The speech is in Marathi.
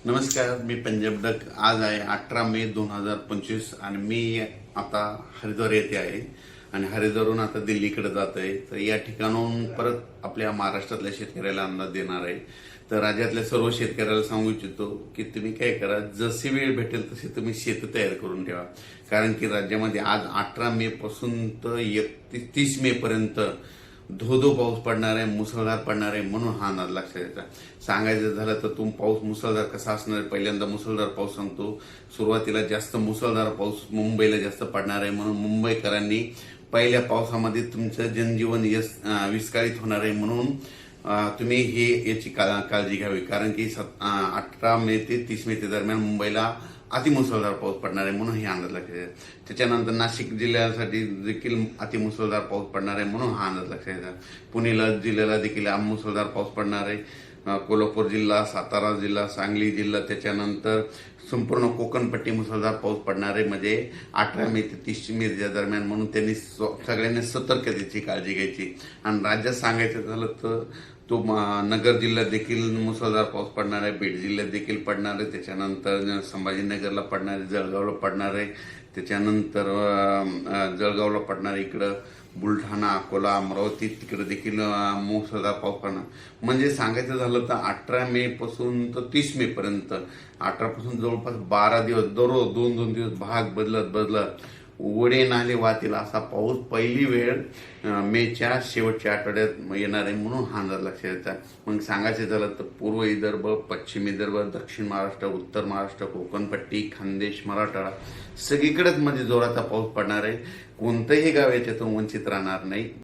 नमस्कार, मी पंजाब डक. आज आहे 18 मे 2025 आणि मी आता हरिद्वार येथे आहे आणि हरिद्वारहून आता दिल्लीकडे जात आहे. तर या ठिकाणाहून परत आपल्या महाराष्ट्रातल्या शेतकऱ्याला अंदाज देणार आहे. तर राज्यातल्या सर्व शेतकऱ्याला सांगू इच्छितो की तुम्ही काय करा, जशी वेळ भेटेल तशी तुम्ही शेत तयार करून ठेवा. कारण की राज्यामध्ये आज 18 मे पासून तर 30 मे पर्यंत धो पाऊस पडणार आहे, मुसळधार पडणार आहे. म्हणून हा अंदाज लक्षात घ्यायचा. सांगायचं झालं तर पाऊस मुसळधार कसा असणार आहे, पहिल्यांदा मुसळधार पाऊस सांगतो. सुरुवातीला जास्त मुसळधार पाऊस मुंबईला जास्त पडणार आहे. म्हणून मुंबईकरांनी पहिल्या पावसामध्ये तुमचं जनजीवन विस्कळीत होणार आहे. म्हणून तुम्ही याची काळजी घ्यावी. कारण की 18 मे ते 30 मे दरम्यान मुंबईला अतिमुसळधार पाऊस पडणार आहे. म्हणून हे अंदाज लक्षात घ्यायचा. त्याच्यानंतर नाशिक जिल्ह्यासाठी देखील अतिमुसळधार पाऊस पडणार आहे. म्हणून हा अंदाज लक्षात घ्यायचा. पुणे जिल्ह्याला देखील मुसळधार पाऊस पडणार आहे. कोल्हापूर जिल्हा, सातारा जिल्हा, सांगली जिल्हा, त्याच्यानंतर संपूर्ण कोकणपट्टी मुसळधार पाऊस पडणार आहे. म्हणजे 18 मे ते 30 मे दरम्यान. म्हणून त्यांनी सगळ्यांनी सतर्कतेची काळजी घ्यायची. आणि राज्यात सांगायचं झालं तर नगर जिल्ह्यात देखील मुसळधार पाऊस पडणार आहे, बीड जिल्ह्यात देखील पडणार आहे, त्याच्यानंतर संभाजीनगरला पडणार आहे, जळगावला पडणार आहे, त्याच्यानंतर जळगावला पडणार आहे, इकडं बुलढाणा, अकोला, अमरावती तिकडे देखील मुसळधार पाऊस पडणार. म्हणजे सांगायचं झालं तर 18 मे पासून तर 30 मे पर्यंत, 18 पासून जवळपास 12 दिवस दररोज 2-2 दिवस भाग बदलत ओढे नाले वाहतील असा पाऊस पहिली वेळ मेच्या शेवटच्या आठवड्यात येणार आहे. म्हणून हा अंदाज लक्षात येतात. मग सांगायचं झालं तर पूर्व विदर्भ, पश्चिम विदर्भ, दक्षिण महाराष्ट्र, उत्तर महाराष्ट्र, कोकणपट्टी, खानदेश, मराठवाडा सगळीकडेच म्हणजे जोराचा पाऊस पडणार आहे. कोणतंही गाव याच्यातून वंचित राहणार नाही.